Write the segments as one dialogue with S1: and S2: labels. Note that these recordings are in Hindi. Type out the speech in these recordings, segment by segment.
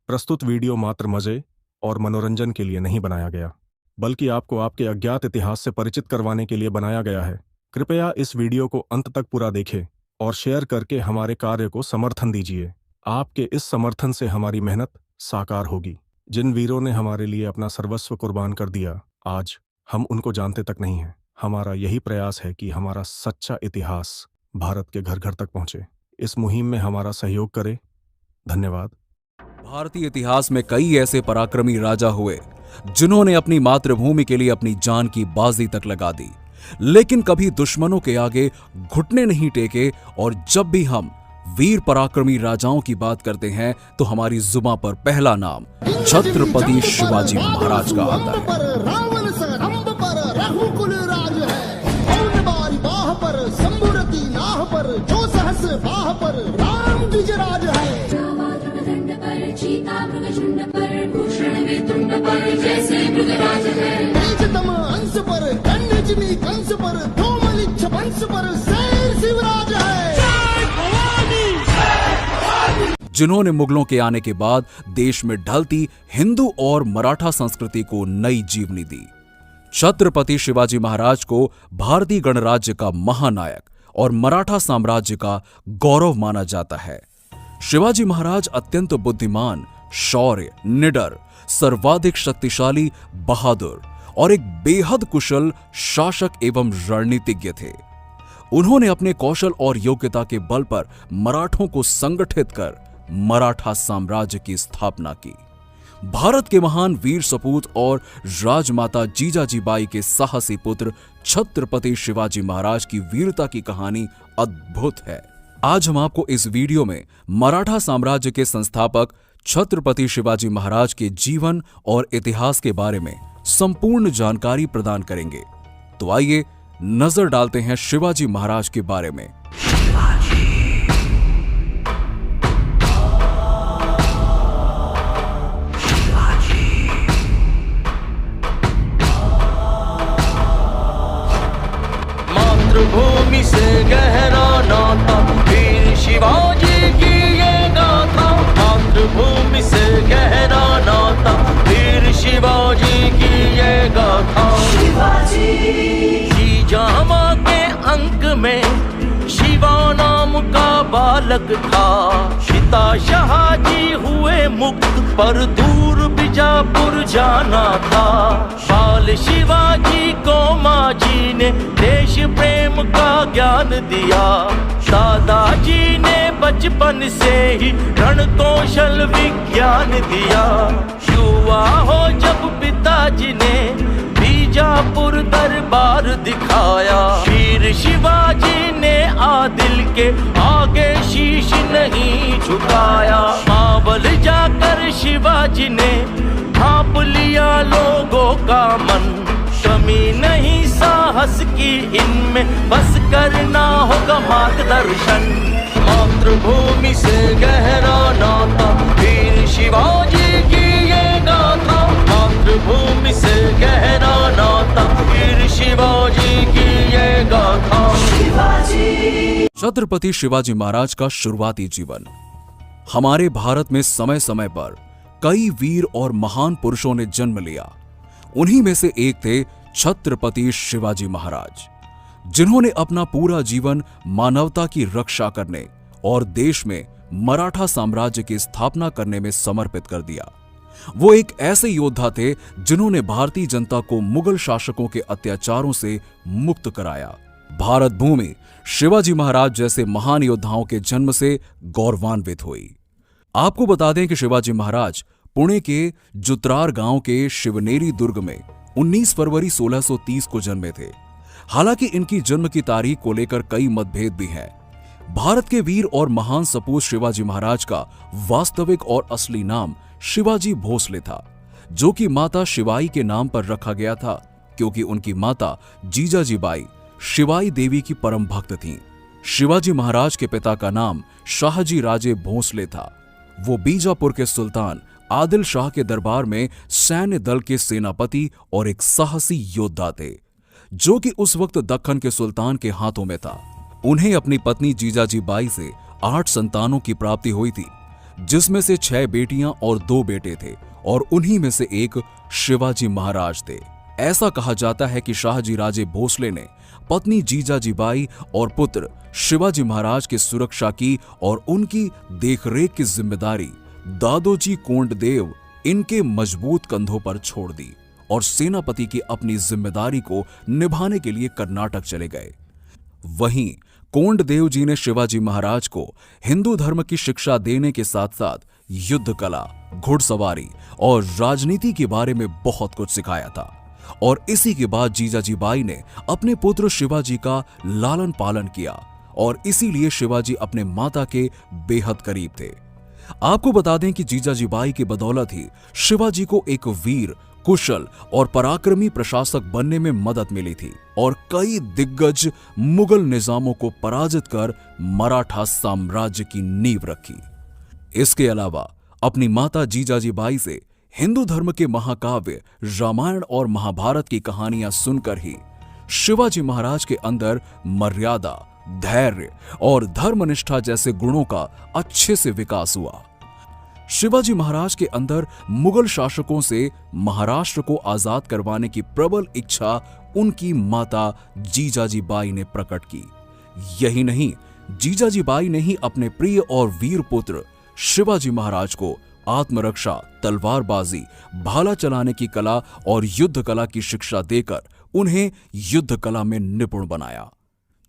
S1: प्रस्तुत वीडियो मात्र मजे और मनोरंजन के लिए नहीं बनाया गया, बल्कि आपको आपके अज्ञात इतिहास से परिचित करवाने के लिए बनाया गया है। कृपया इस वीडियो को अंत तक पूरा देखें और शेयर करके हमारे कार्य को समर्थन दीजिए। आपके इस समर्थन से हमारी मेहनत साकार होगी। जिन वीरों ने हमारे लिए अपना सर्वस्व कुर्बान कर दिया, आज हम उनको जानते तक नहीं हैं। हमारा यही प्रयास है कि हमारा सच्चा इतिहास भारत के घर घर तक पहुंचे। इस मुहिम में हमारा सहयोग करें। धन्यवाद।
S2: भारतीय इतिहास में कई ऐसे पराक्रमी राजा हुए जिन्होंने अपनी मातृभूमि के लिए अपनी जान की बाजी तक लगा दी, लेकिन कभी दुश्मनों के आगे घुटने नहीं टेके। और जब भी हम वीर पराक्रमी राजाओं की बात करते हैं तो हमारी जुबां पर पहला नाम छत्रपति शिवाजी महाराज का आता है।
S3: चीता मृगशुंड पर भूषण वेतुंड पर जैसे मृगराज है। तेजतम अंश पर कन्यजिमी कंस पर धूमलिच्छ वंश पर शेर शिवराज है। जय भवानी।
S2: जिन्होंने मुगलों के आने के बाद देश में ढलती हिंदू और मराठा संस्कृति को नई जीवनी दी। छत्रपति शिवाजी महाराज को भारतीय गणराज्य का महानायक और मराठा साम्राज्य का गौरव माना जाता है। शिवाजी महाराज अत्यंत बुद्धिमान, शौर्य, निडर, सर्वाधिक शक्तिशाली, बहादुर और एक बेहद कुशल शासक एवं रणनीतिज्ञ थे। उन्होंने अपने कौशल और योग्यता के बल पर मराठों को संगठित कर मराठा साम्राज्य की स्थापना की। भारत के महान वीर सपूत और राजमाता जीजाजी बाई के साहसी पुत्र छत्रपति शिवाजी महाराज की वीरता की कहानी अद्भुत है। आज हम आपको इस वीडियो में मराठा साम्राज्य के संस्थापक छत्रपति शिवाजी महाराज के जीवन और इतिहास के बारे में संपूर्ण जानकारी प्रदान करेंगे। तो आइए नजर डालते हैं शिवाजी महाराज के बारे में।
S4: मातृभूमि से गहरा नाता वीर शिवाजी की ये गाथा। मातृभूमि से गहरा नाता वीर शिवाजी की ये गाथा। शिवाजी जामा के अंक में शिवा नाम का बालक था। पिता शाहजी हुए मुक्त पर दूर बीजापुर जाना था। बाल शिवाजी को माँ जी ने देश प्रेम का ज्ञान दिया। दादाजी ने बचपन से ही रण कौशल विज्ञान दिया। युवा हो जब पिताजी ने बीजापुर दरबार दिखाया। वीर शिवाजी ने आदिल के आगे शीश नहीं झुकाया। मावल जाकर शिवाजी ने भांप लिया लोगों का मन। कमी नहीं साहस की इनमें, बस करना होगा मार्गदर्शन। मातृभूमि से गहरा नाता वीर शिवाजी की ये गाथा। मातृभूमि से गहरा नाता वीर शिवाजी की ये गाथा।
S2: छत्रपति शिवाजी महाराज का शुरुआती जीवन। हमारे भारत में समय समय पर कई वीर और महान पुरुषों ने जन्म लिया। उन्हीं में से एक थे छत्रपति शिवाजी महाराज, जिन्होंने अपना पूरा जीवन मानवता की रक्षा करने और देश में मराठा साम्राज्य की स्थापना करने में समर्पित कर दिया। वो एक ऐसे योद्धा थे जिन्होंने भारतीय जनता को मुगल शासकों के अत्याचारों से मुक्त कराया। भारत भूमि शिवाजी महाराज जैसे महान योद्धाओं के जन्म से गौरवान्वित हुई। आपको बता दें कि शिवाजी महाराज पुणे के जुत्रार गांव के शिवनेरी दुर्ग में 19 फरवरी 1630 को जन्मे थे। हालांकि इनकी जन्म की तारीख को लेकर कई मतभेद भी हैं। भारत के वीर और महान सपूत शिवाजी महाराज का वास्तविक और असली नाम शिवाजी भोसले था, जो कि माता शिवाई के नाम पर रखा गया था, क्योंकि उनकी माता जीजाजी बाई शिवाई देवी की परम भक्त थीं। शिवाजी महाराज के पिता का नाम शाहजी राजे भोसले था। वो बीजापुर के सुल्तान आदिल शाह के दरबार में सैन्य दल के सेनापति और एक साहसी योद्धा थे, जो कि उस वक्त दक्कन के सुल्तान के हाथों में था। उन्हें अपनी पत्नी जीजाजी बाई से 8 संतानों की प्राप्ति हुई थी, जिसमें से 6 बेटियां और 2 बेटे थे और उन्हीं में से एक शिवाजी महाराज थे। ऐसा कहा जाता है कि शाहजी राजे भोसले ने पत्नी जीजाजीबाई और पुत्र शिवाजी महाराज की सुरक्षा की और उनकी देखरेख की जिम्मेदारी दादोजी कोंडदेव इनके मजबूत कंधों पर छोड़ दी और सेनापति की अपनी जिम्मेदारी को निभाने के लिए कर्नाटक चले गए। वहीं कोंडदेव जी ने शिवाजी महाराज को हिंदू धर्म की शिक्षा देने के साथ साथ युद्ध कला, घुड़सवारी और राजनीति के बारे में बहुत कुछ सिखाया था। और इसी के बाद जीजाजीबाई ने अपने पुत्र शिवाजी का लालन पालन किया और इसीलिए शिवाजी अपने माता के बेहद करीब थे। आपको बता दें कि जीजाजीबाई की बदौलत ही शिवाजी को एक वीर, कुशल और पराक्रमी प्रशासक बनने में मदद मिली थी और कई दिग्गज मुगल निजामों को पराजित कर मराठा साम्राज्य की नींव रखी। इसके अलावा अपनी माता जीजाजीबाई से हिंदू धर्म के महाकाव्य रामायण और महाभारत की कहानियां सुनकर ही शिवाजी महाराज के अंदर मर्यादा, धैर्य और धर्मनिष्ठा जैसे गुणों का अच्छे से विकास हुआ। शिवाजी महाराज के अंदर मुगल शासकों से महाराष्ट्र को आजाद करवाने की प्रबल इच्छा उनकी माता जीजाजीबाई ने प्रकट की। यही नहीं, जीजाजीबाई ने ही अपने प्रिय और वीर पुत्र शिवाजी महाराज को आत्मरक्षा, तलवारबाजी, भाला चलाने की कला और युद्ध कला की शिक्षा देकर उन्हें युद्ध कला में निपुण बनाया।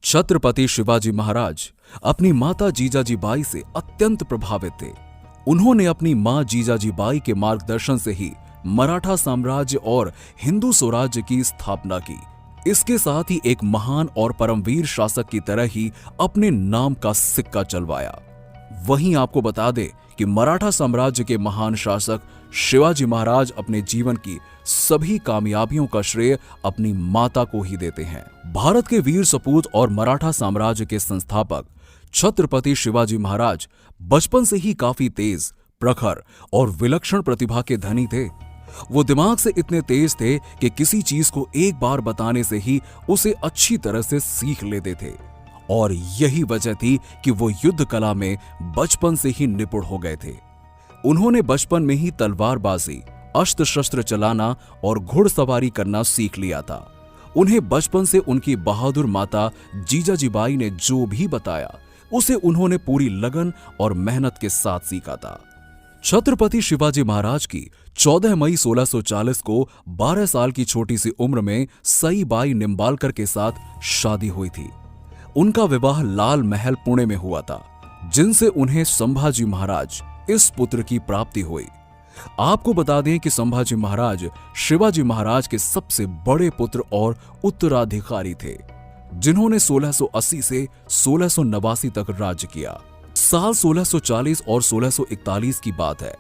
S2: छत्रपति शिवाजी महाराज अपनी माता जीजाजीबाई से अत्यंत प्रभावित थे। उन्होंने अपनी मां जीजाजीबाई के मार्गदर्शन से ही मराठा साम्राज्य और हिंदू स्वराज्य की स्थापना की। इसके साथ ही एक महान और परमवीर शासक की तरह ही अपने नाम का सिक्का चलवाया। वहीं आपको बता दें कि मराठा साम्राज्य के महान शासक शिवाजी महाराज अपने जीवन की सभी कामयाबियों का श्रेय अपनी माता को ही देते हैं। भारत के वीर सपूत और मराठा साम्राज्य के संस्थापक छत्रपति शिवाजी महाराज बचपन से ही काफी तेज, प्रखर और विलक्षण प्रतिभा के धनी थे। वो दिमाग से इतने तेज थे कि किसी चीज को एक बार बताने से ही उसे अच्छी तरह से सीख लेते थे और यही वजह थी कि वो युद्ध कला में बचपन से ही निपुण हो गए थे। उन्होंने बचपन में ही तलवारबाजी, अस्त्र शस्त्र चलाना और घुड़सवारी करना सीख लिया था। उन्हें बचपन से उनकी बहादुर माता जीजाजीबाई ने जो भी बताया उसे उन्होंने पूरी लगन और मेहनत के साथ सीखा था। छत्रपति शिवाजी महाराज की 14 मई 1640 को 12 साल की छोटी सी उम्र में सईबाई निम्बालकर के साथ शादी हुई थी। उनका विवाह लाल महल पुणे में हुआ था, जिनसे उन्हें संभाजी महाराज इस पुत्र की प्राप्ति हुई। आपको बता दें कि संभाजी महाराज शिवाजी महाराज के सबसे बड़े पुत्र और उत्तराधिकारी थे, जिन्होंने 1680 से 1689 तक राज्य किया। साल 1640 और 1641 की बात है,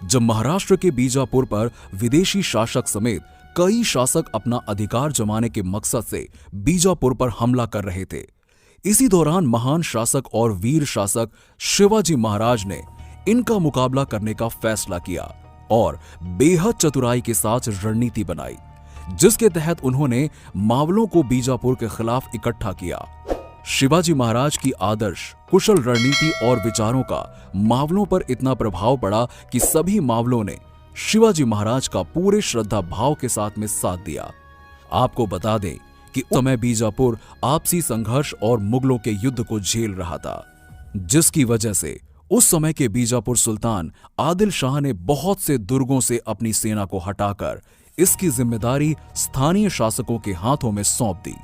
S2: जब महाराष्ट्र के बीजापुर पर विदेशी शासक समेत कई शासक अपना अधिकार जमाने के मकसद से बीजापुर पर हमला कर रहे थे। इसी दौरान महान शासक और वीर शासक शिवाजी महाराज ने इनका मुकाबला करने का फैसला किया और बेहद चतुराई के साथ रणनीति बनाई, जिसके तहत उन्होंने मावलों को बीजापुर के खिलाफ इकट्ठा किया। शिवाजी महाराज की आदर्श, कुशल रणनीति और विचारों का मावलों पर इतना प्रभाव पड़ा कि सभी मावलों ने शिवाजी महाराज का पूरे श्रद्धा भाव के साथ में साथ दिया। आपको बता दें कि उस समय बीजापुर आपसी संघर्ष और मुगलों के युद्ध को झेल रहा था, जिसकी वजह से उस समय के बीजापुर सुल्तान आदिल शाह ने बहुत से दुर्गों से अपनी सेना को हटाकर इसकी जिम्मेदारी स्थानीय शासकों के हाथों में सौंप दी।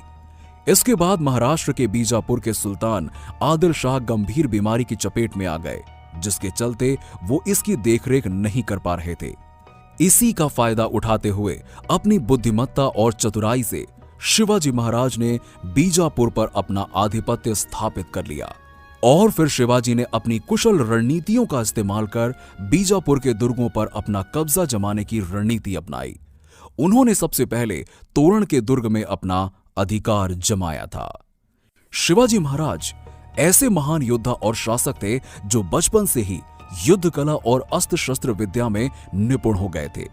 S2: इसके बाद महाराष्ट्र के बीजापुर के सुल्तान आदिल शाह गंभीर बीमारी की चपेट में आ गए, जिसके चलते वो इसकी देखरेख नहीं कर पा रहे थे। इसी का फायदा उठाते हुए अपनी बुद्धिमत्ता और चतुराई से शिवाजी महाराज ने बीजापुर पर अपना आधिपत्य स्थापित कर लिया और फिर शिवाजी ने अपनी कुशल रणनीतियों का इस्तेमाल कर बीजापुर के दुर्गों पर अपना कब्जा जमाने की रणनीति अपनाई। उन्होंने सबसे पहले तोरण के दुर्ग में अपना अधिकार जमाया था। शिवाजी महाराज ऐसे महान योद्धा और शासक थे जो बचपन से ही युद्ध कला और अस्त्र शस्त्र विद्या में निपुण हो गए थे।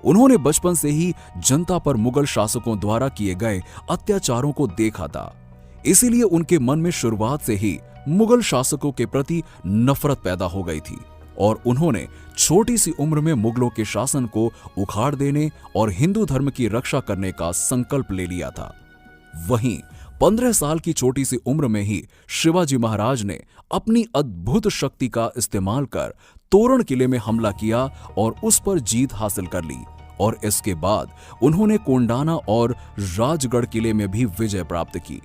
S2: उन्होंने बचपन से ही जनता पर मुगल शासकों द्वारा किए गए अत्याचारों को देखा था, इसीलिए उनके मन में शुरुआत से ही मुगल शासकों के प्रति नफरत पैदा हो गई थी और उन्होंने छोटी सी उम्र में मुगलों के शासन को उखाड़ देने और हिंदू धर्म की रक्षा करने का संकल्प ले लिया था। वहीं 15 साल की छोटी सी उम्र में ही शिवाजी महाराज ने अपनी अद्भुत शक्ति का इस्तेमाल कर तोरण किले में हमला किया और उस पर जीत हासिल कर ली, और इसके बाद उन्होंने कोंडाना और राजगढ़ किले में भी विजय प्राप्त की।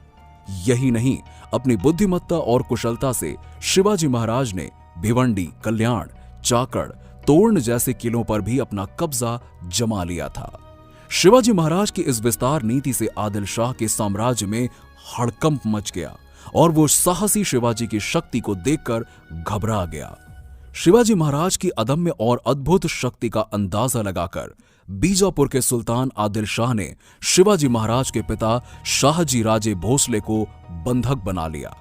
S2: यही नहीं, अपनी बुद्धिमत्ता और कुशलता से शिवाजी महाराज ने भिवंडी, कल्याण, चाकड़, तोरण जैसे किलों पर भी अपना कब्जा जमा लिया था। शिवाजी महाराज की इस विस्तार नीति से आदिल शाह के साम्राज्य में हड़कंप मच गया और वो साहसी शिवाजी की शक्ति को देखकर घबरा गया। शिवाजी महाराज की अदम्य और अद्भुत शक्ति का अंदाजा लगाकर बीजापुर के सुल्तान आदिल शाह ने शिवाजी महाराज के पिता शाहजी राजे भोसले को बंधक बना लिया।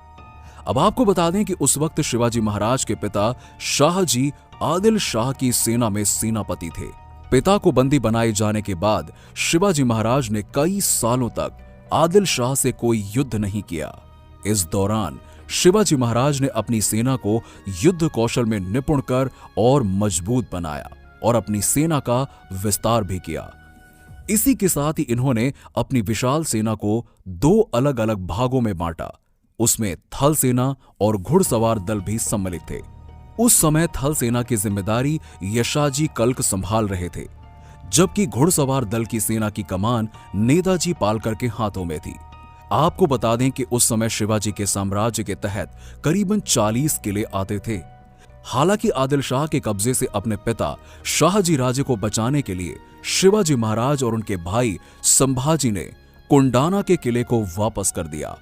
S2: अब आपको बता दें कि उस वक्त शिवाजी महाराज के पिता शाहजी आदिल शाह की सेना में सेनापति थे। पिता को बंदी बनाए जाने के बाद शिवाजी महाराज ने कई सालों तक आदिल शाह से कोई युद्ध नहीं किया। इस दौरान शिवाजी महाराज ने अपनी सेना को युद्ध कौशल में निपुण कर और मजबूत बनाया और अपनी सेना का विस्तार भी किया। इसी के साथ ही इन्होंने अपनी विशाल सेना को 2 अलग अलग भागों में बांटा। उसमें थल सेना और घुड़सवार दल भी सम्मिलित थे। उस समय थल सेना की जिम्मेदारी यशाजी कल्क संभाल रहे थे, जबकि घुड़सवार दल की सेना की कमान नेताजी पालकर के हाथों में थी। आपको बता दें कि उस समय शिवाजी के साम्राज्य के तहत करीबन 40 किले आते थे। हालांकि आदिल शाह के कब्जे से अपने पिता शाहजी राजे को बचाने के लिए शिवाजी महाराज और उनके भाई संभाजी ने कोंडाना के किले को वापस कर दिया।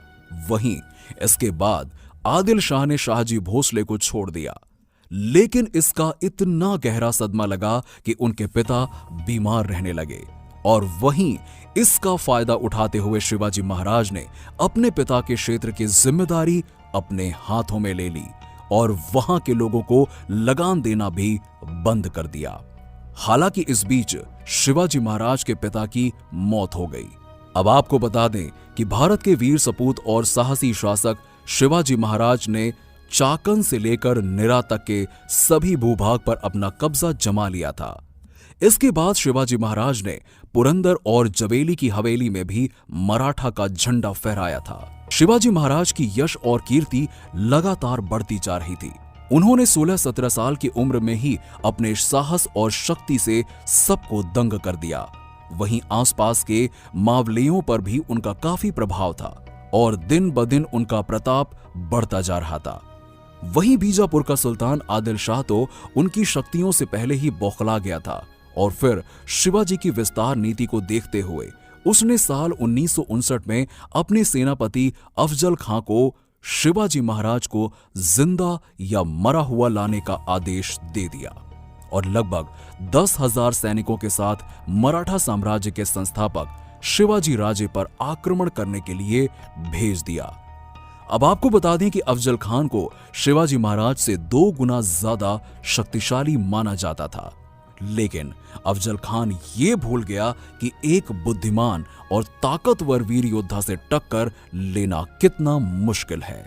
S2: वहीं इसके बाद आदिल शाह ने शाहजी भोसले को छोड़ दिया, लेकिन इसका इतना गहरा सदमा लगा कि उनके पिता बीमार रहने लगे और वहीं इसका फायदा उठाते हुए शिवाजी महाराज ने अपने पिता के क्षेत्र की जिम्मेदारी अपने हाथों में ले ली और वहां के लोगों को लगान देना भी बंद कर दिया। हालांकि इस बीच शिवाजी महाराज के पिता की मौत हो गई। अब आपको बता दें कि भारत के वीर सपूत और साहसी शासक शिवाजी महाराज ने चाकन से लेकर निरा तक के सभी भूभाग पर अपना कब्जा जमा लिया था। इसके बाद शिवाजी महाराज ने पुरंदर और जवेली की हवेली में भी मराठा का झंडा फहराया था। शिवाजी महाराज की यश और कीर्ति लगातार बढ़ती जा रही थी। उन्होंने 16-17 साल की उम्र में ही अपने साहस और शक्ति से सबको दंग कर दिया। वहीं आसपास के मावलियों पर भी उनका काफी प्रभाव था और दिन ब दिन उनका प्रताप बढ़ता जा रहा था। वहीं बीजापुर का सुल्तान आदिल शाह तो उनकी शक्तियों से पहले ही बौखला गया था और फिर शिवाजी की विस्तार नीति को देखते हुए उसने साल 1959 में अपने सेनापति अफजल खां को शिवाजी महाराज को जिंदा या मरा हुआ लाने का आदेश दे दिया और लगभग 10,000 सैनिकों के साथ मराठा साम्राज्य के संस्थापक शिवाजी राजे पर आक्रमण करने के लिए भेज दिया। अब आपको बता दें कि अफजल खान को शिवाजी महाराज से 2 गुना ज्यादा शक्तिशाली माना जाता था, लेकिन अफजल खान ये भूल गया कि एक बुद्धिमान और ताकतवर वीर योद्धा से टक्कर लेना कितना मुश्किल है।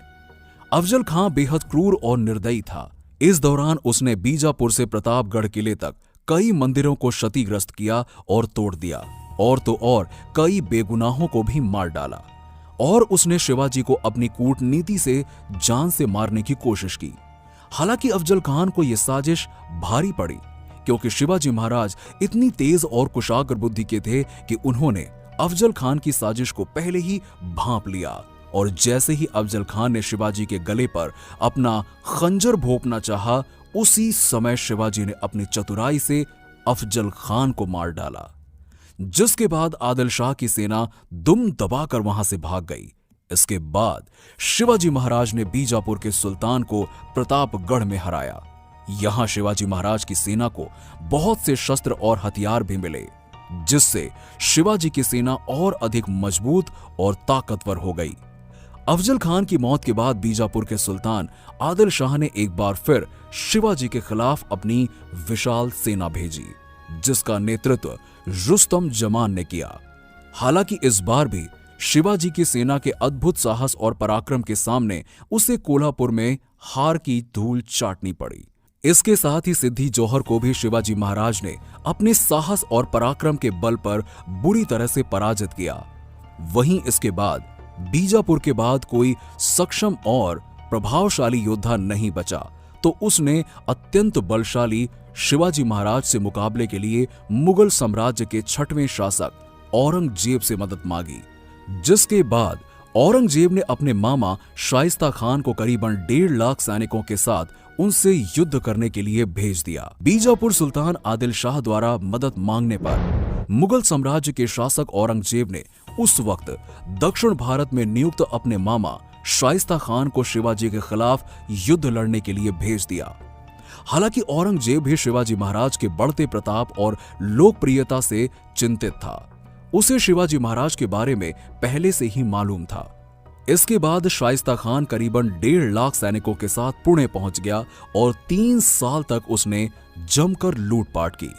S2: अफजल खान बेहद क्रूर और निर्दयी था। इस दौरान उसने बीजापुर से प्रतापगढ़ किले तक कई मंदिरों को क्षतिग्रस्त किया और तोड़ दिया और तो और कई बेगुनाहों को भी मार डाला और उसने शिवाजी को अपनी कूटनीति से जान से मारने की कोशिश की। हालांकि अफजल खान को यह साजिश भारी पड़ी क्योंकि शिवाजी महाराज इतनी तेज और कुशाग्र बुद्धि के थे कि उन्होंने अफजल खान की साजिश को पहले ही भांप लिया और जैसे ही अफजल खान ने शिवाजी के गले पर अपना खंजर भोंकना चाहा, उसी समय शिवाजी ने अपनी चतुराई से अफजल खान को मार डाला, जिसके बाद आदिल शाह की सेना दुम दबाकर वहां से भाग गई। इसके बाद शिवाजी महाराज ने बीजापुर के सुल्तान को प्रतापगढ़ में हराया। यहां शिवाजी महाराज की सेना को बहुत से शस्त्र और हथियार भी मिले, जिससे शिवाजी की सेना और अधिक मजबूत और ताकतवर हो गई। अफजल खान की मौत के बाद बीजापुर के सुल्तान आदिल शाह ने एक बार फिर शिवाजी के खिलाफ अपनी विशाल सेना भेजी, जिसका नेतृत्व रुस्तम जमान ने किया। हालांकि इस बार भी शिवाजी की सेना के अद्भुत साहस और पराक्रम के सामने उसे कोल्हापुर में हार की धूल चाटनी पड़ी। इसके साथ ही सिद्धी जौहर को भी शिवाजी महाराज ने अपने साहस और पराक्रम के बल पर बुरी तरह से पराजित किया। वहीं इसके बाद बीजापुर के बाद कोई सक्षम और प्रभावशाली योद्धा नहीं बचा, तो उसने अत्यंत बलशाली शिवाजी महाराज से मुकाबले के लिए मुगल साम्राज्य के 6वें शासक औरंगजेब से मदद मांगी, जिसके बाद औरंगजेब ने अपने मामा शाइस्ता खान को करीबन 1.5 लाख सैनिकों के साथ उनसे युद्ध करने के लिए भेज दिया। बीजापुर सुल्तान आदिल शाह द्वारा मदद मांगने पर मुगल साम्राज्य के शासक औरंगजेब ने उस वक्त दक्षिण भारत में नियुक्त अपने मामा शाइस्ता खान को शिवाजी के खिलाफ युद्ध लड़ने के लिए भेज दिया। हालांकि औरंगजेब भी शिवाजी महाराज के बढ़ते प्रताप और लोकप्रियता से चिंतित था। उसे शिवाजी महाराज के बारे में पहले से ही मालूम था। इसके बाद शाइस्ता खान करीबन 1.5 लाख सैनिकों के साथ पुणे पहुंच गया और 3 साल तक उसने जमकर लूटपाट की।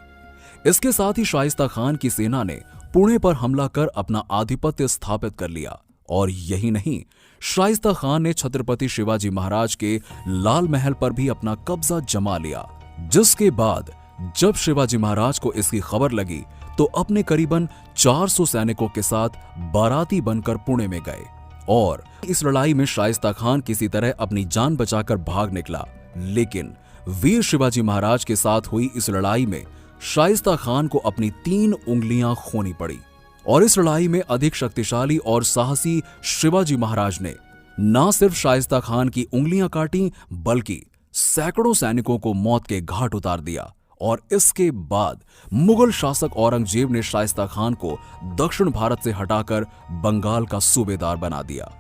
S2: इसके साथ ही शाइस्ता खान की सेना ने पुणे पर हमला कर अपना आधिपत्य स्थापित कर लिया। और यही नहीं, शाइस्ता खान ने छत्रपति शिवाजी महाराज के लाल महल पर भी अपना कब्जा जमा लिया। जिसके बाद जब शिवाजी महाराज को इसकी खबर लगी तो अपने करीबन 400 सैनिकों के साथ बाराती बनकर पुणे में गए और इस लड़ाई में शाइस्ता खान किसी तरह अपनी जान बचाकर भाग निकला। लेकिन वीर शिवाजी महाराज के साथ हुई इस लड़ाई में शाइस्ता खान को अपनी 3 उंगलियां खोनी पड़ी और इस लड़ाई में अधिक शक्तिशाली और साहसी शिवाजी महाराज ने न सिर्फ शाइस्ता खान की उंगलियां काटी, बल्कि सैकड़ों सैनिकों को मौत के घाट उतार दिया। और इसके बाद मुगल शासक औरंगजेब ने शाइस्ता खान को दक्षिण भारत से हटाकर बंगाल का सूबेदार बना दिया।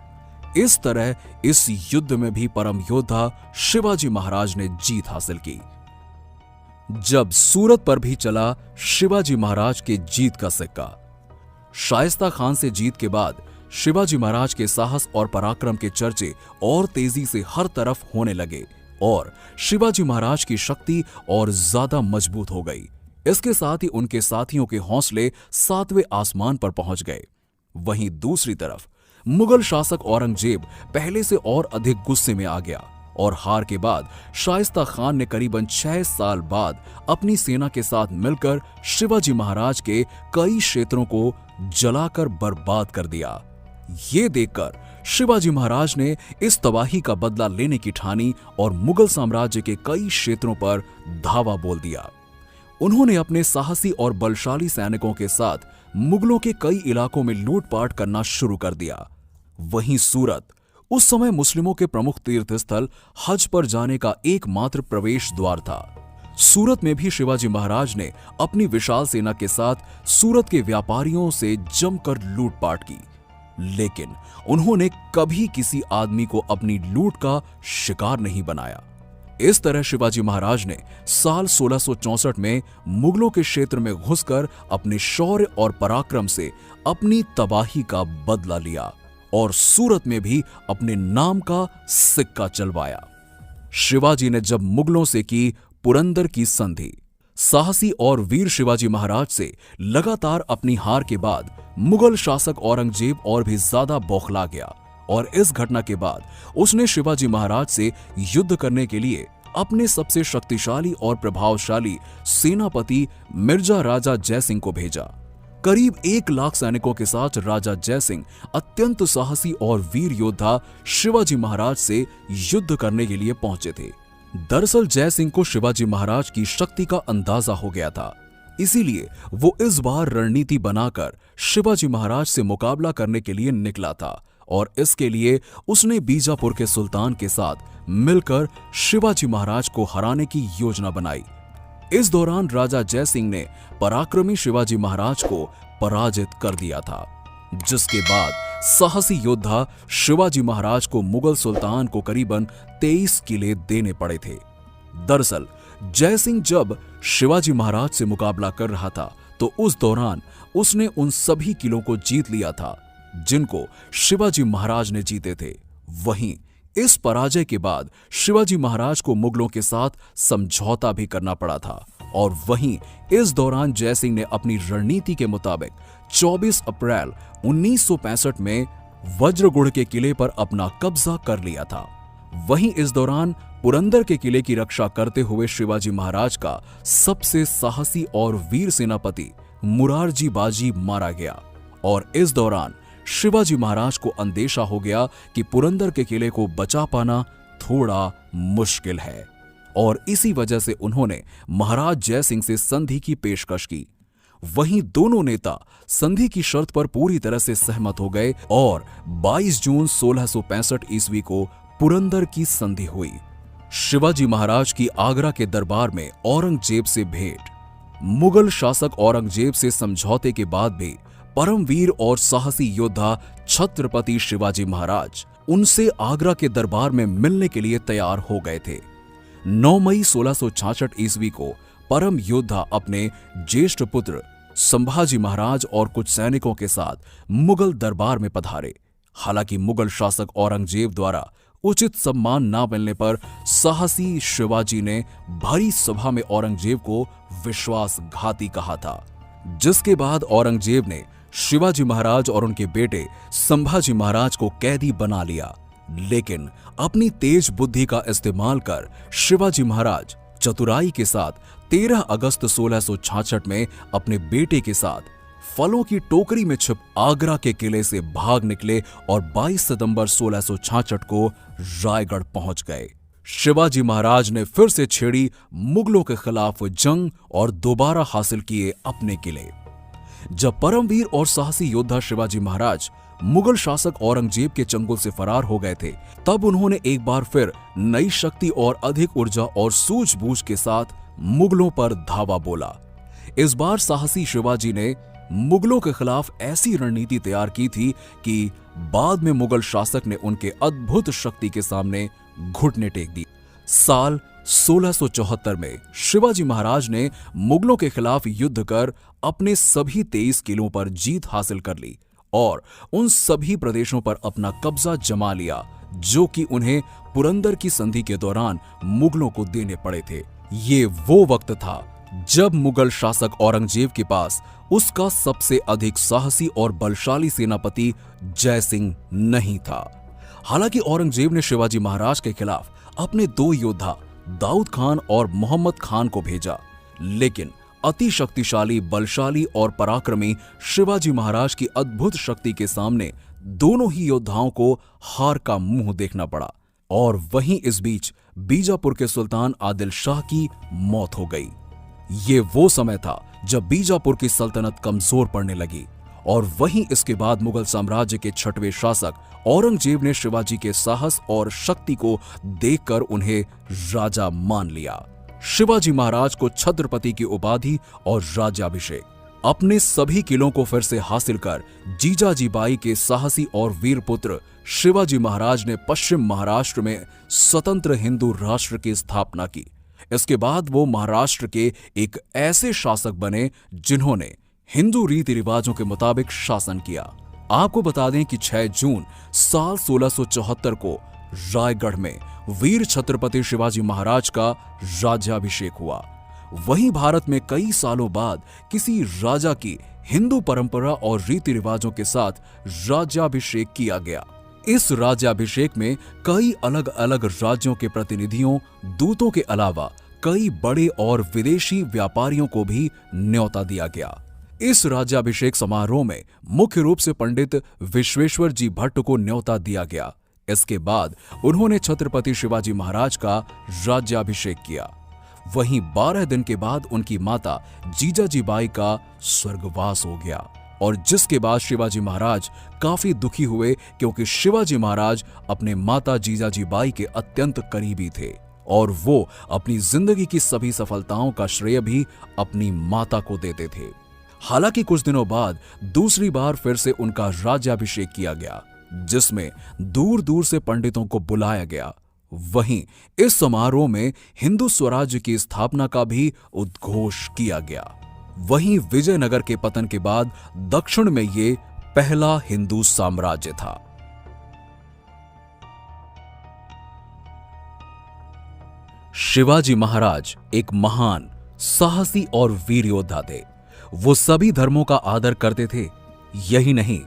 S2: इस तरह इस युद्ध में भी परम योद्धा शिवाजी महाराज ने जीत हासिल की। जब सूरत पर भी चला शिवाजी महाराज के जीत का सिक्का। शाइस्ता खान से जीत के बाद शिवाजी महाराज के साहस और पराक्रम के चर्चे और तेजी से हर तरफ होने लगे और शिवाजी महाराज की शक्ति और ज्यादा मजबूत हो गई। इसके साथ ही उनके साथियों के हौसले 7वें आसमान पर पहुंच गए। वहीं दूसरी तरफ मुगल शासक औरंगजेब पहले से और अधिक गुस्से में आ गया और हार के बाद शाइस्ता खान ने करीबन 6 साल बाद अपनी सेना के साथ मिलकर शिवाजी महाराज के कई क्षेत्रों को जलाकर बर्बाद कर दिया। ये देखकर शिवाजी महाराज ने इस तबाही का बदला लेने की ठानी और मुगल साम्राज्य के कई क्षेत्रों पर धावा बोल दिया। उन्होंने अपने साहसी और बलशाली सैनिकों के साथ मुगलों के कई इलाकों में लूटपाट करना शुरू कर दिया। वहीं सूरत उस समय मुस्लिमों के प्रमुख तीर्थ स्थल हज पर जाने का एकमात्र प्रवेश द्वार था। सूरत में भी शिवाजी महाराज ने अपनी विशाल सेना के साथ सूरत के व्यापारियों से जमकर लूटपाट की, लेकिन उन्होंने कभी किसी आदमी को अपनी लूट का शिकार नहीं बनाया। इस तरह शिवाजी महाराज ने साल 1664 में मुगलों के क्षेत्र में घुसकर अपने शौर्य और पराक्रम से अपनी तबाही का बदला लिया और सूरत में भी अपने नाम का सिक्का चलवाया। शिवाजी ने जब मुगलों से की पुरंदर की संधि, साहसी और वीर शिवाजी महाराज से लगातार अपनी हार के बाद मुगल शासक औरंगजेब और भी ज्यादा बौखला गया और इस घटना के बाद उसने शिवाजी महाराज से युद्ध करने के लिए अपने सबसे शक्तिशाली और प्रभावशाली सेनापति मिर्जा राजा जयसिंह को भेजा। करीब 1 लाख सैनिकों के साथ राजा जयसिंह अत्यंत साहसी और वीर योद्धा शिवाजी महाराज से युद्ध करने के लिए पहुंचे थे। दरअसल जयसिंह को शिवाजी महाराज की शक्ति का अंदाजा हो गया था, इसीलिए वो इस बार रणनीति बनाकर शिवाजी महाराज से मुकाबला करने के लिए निकला था और इसके लिए उसने बीजापुर के सुल्तान के साथ मिलकर शिवाजी महाराज को हराने की योजना बनाई। इस दौरान राजा जयसिंह ने पराक्रमी शिवाजी महाराज को पराजित कर दिया था, जिसके बाद साहसी योद्धा शिवाजी महाराज को मुगल सुल्तान को करीबन 23 किले देने पड़े थे। दरअसल जयसिंह जब शिवाजी महाराज से मुकाबला कर रहा था तो उस दौरान उसने उन सभी किलों को जीत लिया था जिनको शिवाजी महाराज ने जीते थे। वहीं इस पराजय के बाद शिवाजी महाराज को मुगलों के साथ समझौता भी करना पड़ा था और वहीं इस दौरान जयसिंह ने अपनी रणनीति के मुताबिक 24 अप्रैल 1965 में वज्रगुढ़ के किले पर अपना कब्जा कर लिया था। वहीं इस दौरान पुरंदर के किले की रक्षा करते हुए शिवाजी महाराज का सबसे साहसी और वीर सेनापति मुरारजी बाजी मारा गया। और इस दौरान शिवाजी महाराज को अंदेशा हो गया कि पुरंदर के किले को बचा पाना थोड़ा मुश्किल है, और इसी वजह से उन्होंने महाराज जय सिंह से संधि की पेशकश की। वहीं दोनों नेता संधि की शर्त पर पूरी तरह से सहमत हो गए और 22 जून 1665 ईस्वी को पुरंदर की संधि हुई। शिवाजी महाराज की आगरा के दरबार में औरंगजेब से भेंट। मुगल शासक औरंगजेब से समझौते के बाद भी परमवीर और साहसी योद्धा छत्रपति शिवाजी महाराज उनसे आगरा के दरबार में मिलने के लिए तैयार हो गए थे। 9 मई 1666 ईस्वी को परम योद्धा अपने ज्येष्ठ पुत्र संभाजी महाराज और कुछ सैनिकों के साथ मुगल दरबार में पधारे। हालांकि मुगल शासक औरंगजेब द्वारा उचित सम्मान न मिलने पर साहसी शिवाजी ने भरी सभा में औरंगजेब को विश्वासघाती कहा था, जिसके बाद औरंगजेब ने शिवाजी महाराज और उनके बेटे संभाजी महाराज को कैदी बना लिया। लेकिन अपनी तेज बुद्धि का इस्तेमाल कर शिवाजी महाराज चतुराई के साथ 13 अगस्त 1666 में अपने बेटे के साथ फलों की टोकरी में छिप आगरा के किले से भाग निकले और 22 सितंबर 1666 को रायगढ़ पहुंच गए। शिवाजी महाराज ने फिर से छेड़ी मुगलों के खिलाफ जंग और दोबारा हासिल किए अपने किले। जब परमवीर और साहसी योद्धा शिवाजी महाराज मुगल शासक औरंगजेब के चंगुल से फरार हो गए थे, तब उन्होंने एक बार फिर नई शक्ति और अधिक ऊर्जा और सूझबूझ के साथ मुगलों पर धावा बोला। इस बार साहसी शिवाजी ने मुगलों के खिलाफ ऐसी रणनीति तैयार की थी कि बाद में मुगल शासक ने उनके अद्भुत शक्ति के सामने घुटने टेक दी। साल 1674 में शिवाजी महाराज ने मुगलों के खिलाफ युद्ध कर अपने सभी 23 किलों पर जीत हासिल कर ली और उन सभी प्रदेशों पर अपना कब्जा जमा लिया जो कि उन्हें पुरंदर की संधि के दौरान मुगलों को देने पड़े थे। ये वो वक्त था जब मुगल शासक औरंगजेब के पास उसका सबसे अधिक साहसी और बलशाली सेनापति जय सिंह नहीं था। हालांकि औरंगजेब ने शिवाजी महाराज के खिलाफ अपने 2 योद्धा दाऊद खान और मोहम्मद खान को भेजा, लेकिन अति शक्तिशाली, बलशाली और पराक्रमी शिवाजी महाराज की अद्भुत शक्ति के सामने दोनों ही योद्धाओं को हार का मुंह देखना पड़ा। और वहीं इस बीच बीजापुर के सुल्तान आदिल शाह की मौत हो गई। ये वो समय था जब बीजापुर की सल्तनत कमजोर पड़ने लगी और वहीं इसके बाद मुगल साम्राज्य के 6वें शासक औरंगजेब ने शिवाजी के साहस और शक्ति को देखकर उन्हें राजा मान लिया। शिवाजी महाराज को छत्रपति की उपाधि और राज्याभिषेक, अपने सभी किलों को फिर से हासिल कर जीजाजी बाई के साहसी और वीर पुत्र शिवाजी महाराज ने पश्चिम महाराष्ट्र में स्वतंत्र हिंदू राष्ट्र की स्थापना की। इसके बाद वो महाराष्ट्र के एक ऐसे शासक बने जिन्होंने हिंदू रीति रिवाजों के मुताबिक शासन किया। आपको बता दें कि 6 जून साल 1674 को रायगढ़ में वीर छत्रपति शिवाजी महाराज का राज्याभिषेक हुआ। वहीं भारत में कई सालों बाद किसी राजा की हिंदू परंपरा और रीति रिवाजों के साथ राज्याभिषेक किया गया। इस राज्याभिषेक में कई अलग अलग राज्यों के प्रतिनिधियों, दूतों के अलावा कई बड़े और विदेशी व्यापारियों को भी न्योता दिया गया। इस राज्याभिषेक समारोह में मुख्य रूप से पंडित विश्वेश्वर जी भट्ट को न्योता दिया गया। इसके बाद उन्होंने छत्रपति शिवाजी महाराज का राज्याभिषेक किया। वहीं 12 दिन के बाद उनकी माता जीजाजी बाई का स्वर्गवास हो गया और जिसके बाद शिवाजी महाराज काफी दुखी हुए क्योंकि शिवाजी महाराज अपने माता जीजाजी बाई के अत्यंत करीबी थे और वो अपनी जिंदगी की सभी सफलताओं का श्रेय भी अपनी माता को देते थे। हालांकि कुछ दिनों बाद दूसरी बार फिर से उनका राज्याभिषेक किया गया, जिसमें दूर दूर से पंडितों को बुलाया गया। वहीं इस समारोह में हिंदू स्वराज्य की स्थापना का भी उद्घोष किया गया। वहीं विजयनगर के पतन के बाद दक्षिण में ये पहला हिंदू साम्राज्य था। शिवाजी महाराज एक महान, साहसी और वीर योद्धा थे। वो सभी धर्मों का आदर करते थे। यही नहीं,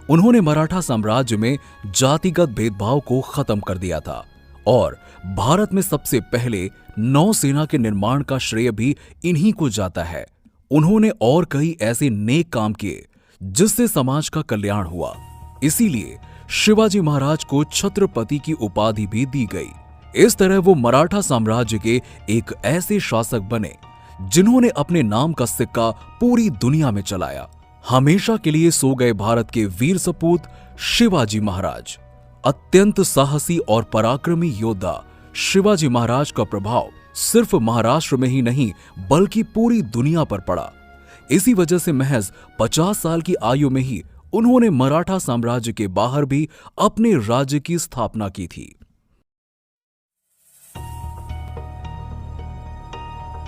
S2: उन्होंने मराठा साम्राज्य में जातिगत भेदभाव को खत्म कर दिया था और भारत में सबसे पहले नौसेना के निर्माण का श्रेय भी इन्हीं को जाता है। उन्होंने और कई ऐसे नेक काम किए जिससे समाज का कल्याण हुआ। इसीलिए शिवाजी महाराज को छत्रपति की उपाधि भी दी गई। इस तरह वो मराठा साम्राज्य के एक ऐसे शासक बने जिन्होंने अपने नाम का सिक्का पूरी दुनिया में चलाया। हमेशा के लिए सो गए भारत के वीर सपूत शिवाजी महाराज। अत्यंत साहसी और पराक्रमी योद्धा शिवाजी महाराज का प्रभाव सिर्फ महाराष्ट्र में ही नहीं बल्कि पूरी दुनिया पर पड़ा। इसी वजह से महज 50 साल की आयु में ही उन्होंने मराठा साम्राज्य के बाहर भी अपने राज्य की स्थापना की थी।